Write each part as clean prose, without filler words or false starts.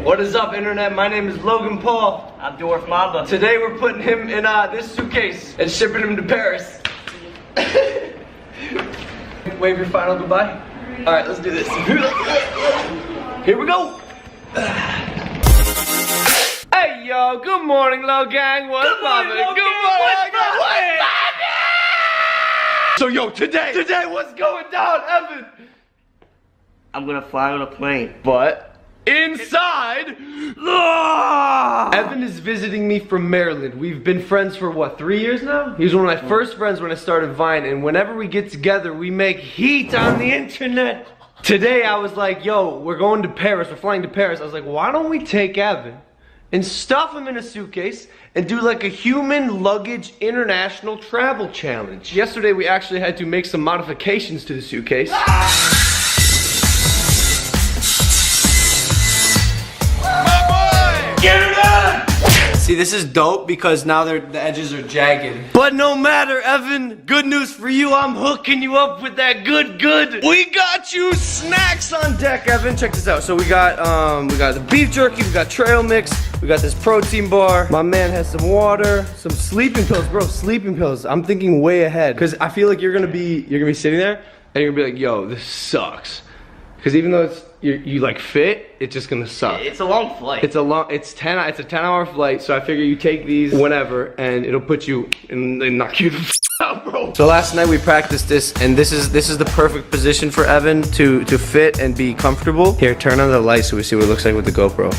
What is up, internet? My name is Logan Paul. I'm Dwarf Mamba. Today we're putting him in this suitcase and shipping him to Paris. Wave your final goodbye. All right, let's do this. Here we go. Hey yo, good morning, Low Gang. What's poppin'? Good morning, Logan. So yo, today, what's going down, Evan? I'm gonna fly on a plane. But inside, Evan is visiting me from Maryland. We've been friends for what, 3 years now? He was one of my first friends when I started Vine, and whenever we get together, we make heat on the internet. Today I was like, yo, we're going to Paris, we're flying to Paris. I was like, why don't we take Evan and stuff him in a suitcase and do like a human luggage international travel challenge. Yesterday we actually had to make some modifications to the suitcase. See, this is dope because now the edges are jagged. But no matter, Evan, good news for you, I'm hooking you up with that good. We got you snacks on deck, Evan. Check this out. So we got the beef jerky, we got trail mix, we got this protein bar. My man has some water, some sleeping pills, bro, sleeping pills. I'm thinking way ahead because I feel like you're gonna be sitting there and you're gonna be like, yo, this sucks. Because even though you like fit, it's just gonna suck. It's a long flight. It's a 10-hour flight, so I figure you take these whenever and it'll put you and knock you the out, bro. So last night we practiced this, and this is the perfect position for Evan to fit and be comfortable. Here, turn on the light so we see what it looks like with the GoPro.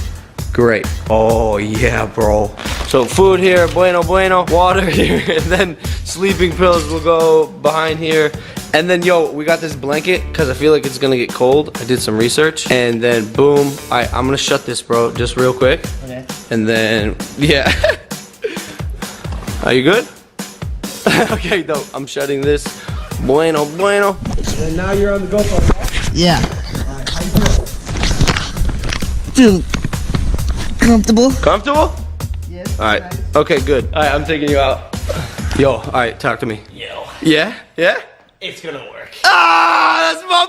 Great. Oh yeah, bro. So food here, bueno. Water here, and then sleeping pills will go behind here. And then, yo, we got this blanket because I feel like it's gonna get cold. I did some research, and then boom. I'm gonna shut this, bro, just real quick. Okay. And then, yeah. Are you good? Okay, dope. I'm shutting this. Bueno. And now you're on the GoPro. Yeah. Alright, how you Dude, comfortable? Comfortable? Yes. Alright. Okay, good. Alright, I'm taking you out. Yo, alright, talk to me. Yo. Yeah? It's gonna work. Ah, that's my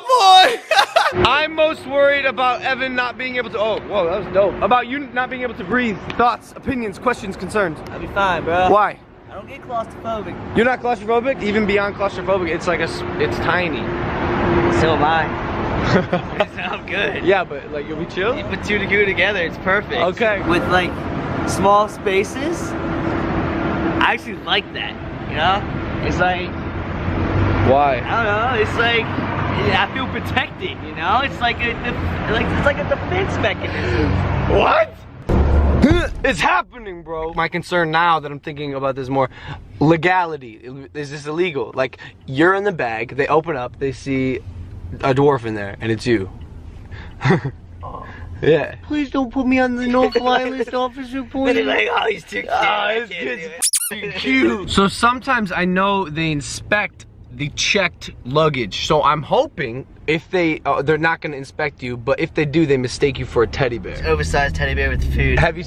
boy! I'm most worried about Evan not being able to, oh, whoa, that was dope. About you not being able to breathe. Thoughts, opinions, questions, concerns. I'll be fine, bro. Why? I don't get claustrophobic. You're not claustrophobic? Even beyond claustrophobic, it's like it's tiny. So am I. I'm good. Yeah, but like, you'll be chill? You put two together, it's perfect. Okay. With like small spaces, I actually like that, you know? It's like, Why? I don't know, it's like, I feel protected, you know? It's like a defense mechanism. What? It's happening, bro. My concern now that I'm thinking about this more, legality. Is this illegal? Like, you're in the bag, they open up, they see a dwarf in there, and it's you. Oh. Yeah. Please don't put me on the no-fly list, Officer Pointy. They're like, oh, he's too cute. This kid's cute. So sometimes I know they inspect the checked luggage. So I'm hoping if they're not gonna inspect you, but if they do, they mistake you for a teddy bear. Oversized teddy bear with food. Have you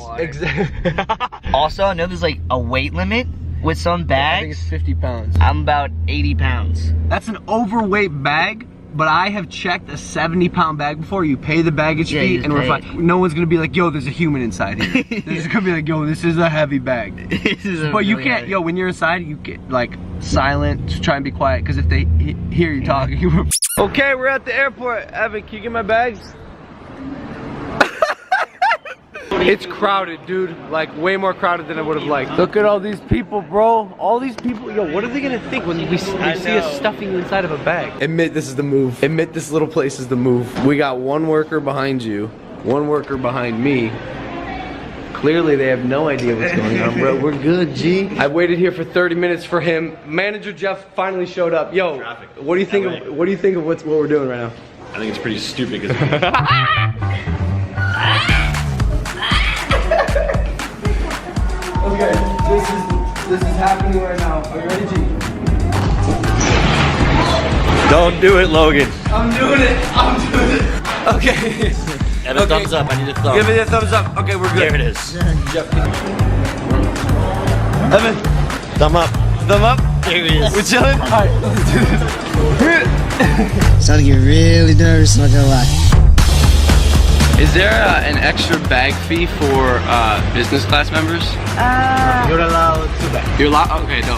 Also, I know there's like a weight limit with some bags. I think it's 50 pounds. I'm about 80 pounds. That's an overweight bag, but I have checked a 70-pound bag before. You pay the baggage fee, and we're fine. No one's gonna be like, yo, there's a human inside here. They're just gonna be like, yo, this is a heavy bag. But you can't, heavy. Yo, when you're inside, you get like silent, to try and be quiet, because if they hear you talking, you Okay, we're at the airport. Evan, can you get my bags? It's crowded, dude. Like, way more crowded than I would have liked. Look at all these people, bro. All these people. Yo, what are they gonna think when they see us stuffing you inside of a bag? Admit this is the move. Admit this little place is the move. We got one worker behind you, one worker behind me. Clearly, they have no idea what's going on, bro. We're good, G. I waited here for 30 minutes for him. Manager Jeff finally showed up. Yo, what do you think of what we're doing right now? I think it's pretty stupid because Okay, this is happening right now. Are you ready, G? don't do it, Logan. I'm doing it. Okay. Evan, okay. Thumbs up. I need a thumb. Give me a thumbs up. Okay, we're good. There it is. Jeff, Evan. Thumb up. Thumb up. There it is. We're chilling. All right, let's do this. Starting to get really nervous, not gonna lie. Is there an extra bag fee for business class members? You're allowed 2 bags. You're allowed? Okay, no.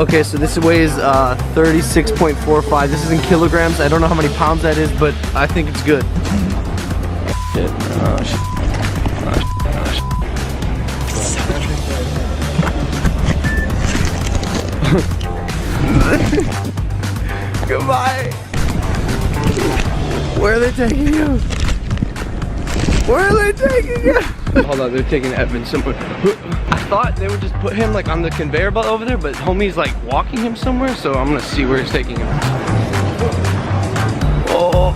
Okay, so this weighs 36.45. This is in kilograms. I don't know how many pounds that is, but I think it's good. Shit. Oh, shit. Oh, shit. Goodbye. Where are they taking you? Where are they taking you? Hold on, they're taking Evan somewhere. I thought they would just put him like on the conveyor belt over there, but homie's like walking him somewhere, so I'm gonna see where he's taking him. Oh,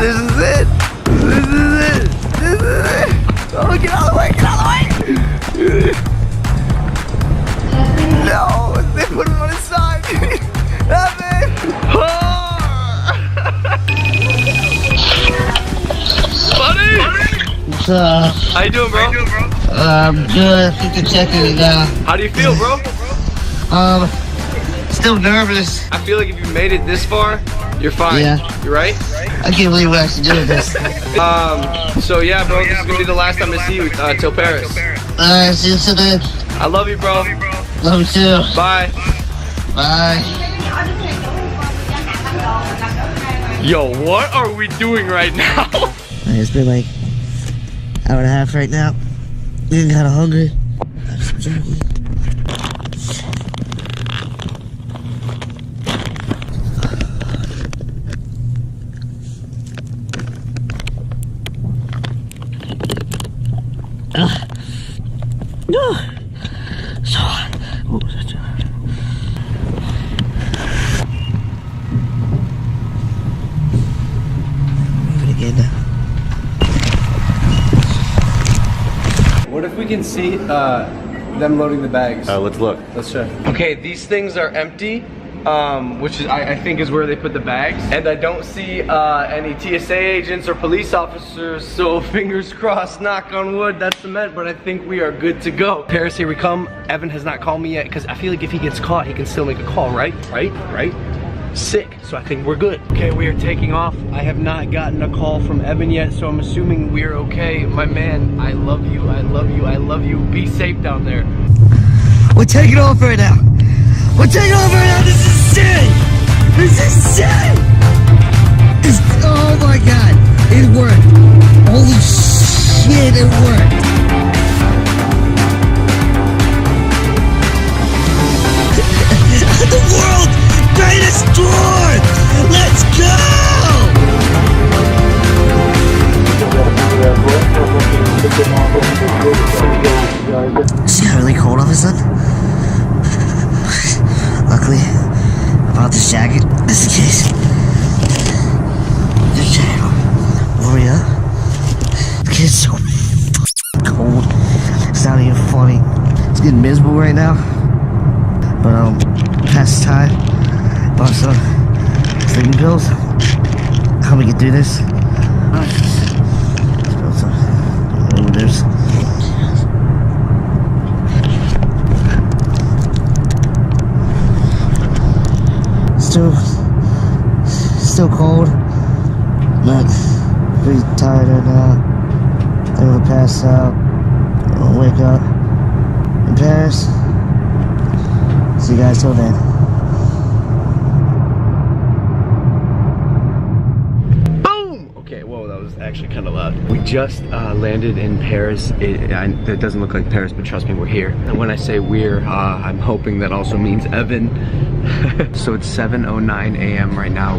this is it. This is it. This is it. Oh, get out of the way, get out of the way. No, they put him on his side. Evan. Oh. Buddy. What's up? How you doing, bro? Good. I think they're checking it now. How do you feel, bro? Still nervous. I feel like if you made it this far, you're fine. Yeah. You're right? I can't believe we're actually doing this. So yeah, bro, this is gonna be the last time I see you till Paris. Alright, see you soon. I love you, bro. Love you too. Bye. Bye. Yo, what are we doing right now? It's been like an hour and a half right now. Getting kind of hungry. Have some jerky. No. So hot. What was that? Move it again now. What if we can see them loading the bags? Let's look. Let's check. Okay, these things are empty, which is, I think is where they put the bags. And I don't see any TSA agents or police officers, so fingers crossed, knock on wood, that's cement, but I think we are good to go. Paris, here we come. Evan has not called me yet, because I feel like if he gets caught, he can still make a call, right? Right? Sick, so I think we're good. Okay, we are taking off. I have not gotten a call from Evan yet, so I'm assuming we're okay. My man, I love you, I love you, I love you. Be safe down there. We're taking off right now. We're taking off right now. This is insane. This is insane. Oh my God. It worked. Holy shit, it worked. The world's greatest tour. Let's go. See how really cold off his son? Luckily, I bought this jacket just in case. Just check it out. Over here. The kid's so cold. It's not even funny. It's getting miserable right now. But past the time, bought some sleeping pills. Help me get through this. There's still cold, but pretty tired right now. I'm gonna pass out. I'll wake up in Paris. See you guys till then. Okay, whoa, that was actually kind of loud. We just landed in Paris. It doesn't look like Paris, but trust me, we're here. And when I say we're, I'm hoping that also means Evan. So it's 7:09 a.m. right now.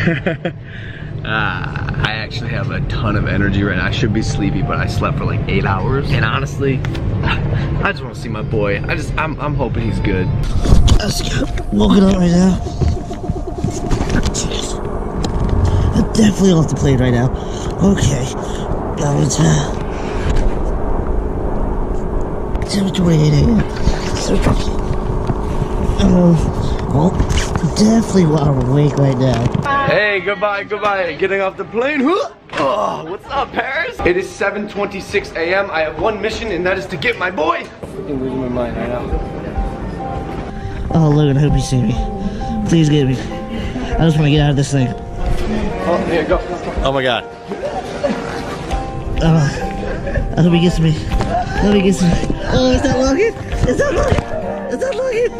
I actually have a ton of energy right now. I should be sleepy, but I slept for like 8 hours. And honestly, I just want to see my boy. I'm hoping he's good. Let's go. Woken up right now. Jeez. I'm definitely off the plane right now. Okay. Now it's 7:28 a.m. Well, definitely while we're awake right now. Hey, goodbye. Getting off the plane. Oh, what's up, Paris? It is 7:26 a.m. I have one mission, and that is to get my boy. Freaking losing my mind right now. Oh, Logan, I hope you see me. Please get me. I just want to get out of this thing. Oh, here, go. Oh my god. I hope he gets me. I hope he gets me. Oh, is that Logan? Is that Logan? Is that Logan?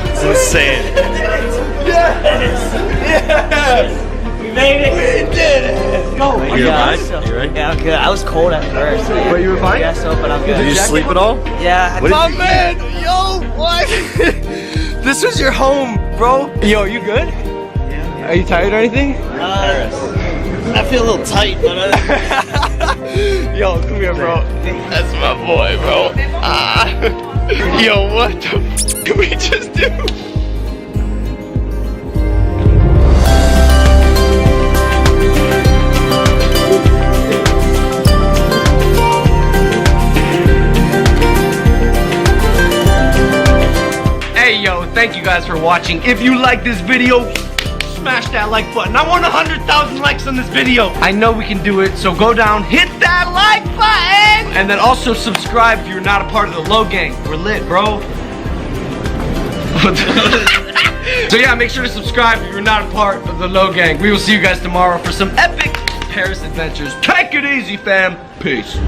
It's insane. We made it. We did it. Go. You're right? You're right? Yeah, I'm good. I was cold at first. But you were fine? Yeah, so, but I'm good. Did you sleep at all? Yeah. My man, yo, what? This was your home, bro. Yo, are you good? Yeah. Are you tired or anything? I feel a little tight, but Yo, come here, bro. That's my boy, bro. Yo, what the f did we just do? Hey, yo, thank you guys for watching. If you like this video, smash that like button. I want 100,000 likes on this video. I know we can do it, so go down, hit that like button, and then also subscribe if you're not a part of the Low Gang. We're lit, bro. So yeah, make sure to subscribe if you're not a part of the Low Gang. We will see you guys tomorrow for some epic Paris adventures. Take it easy, fam. Peace.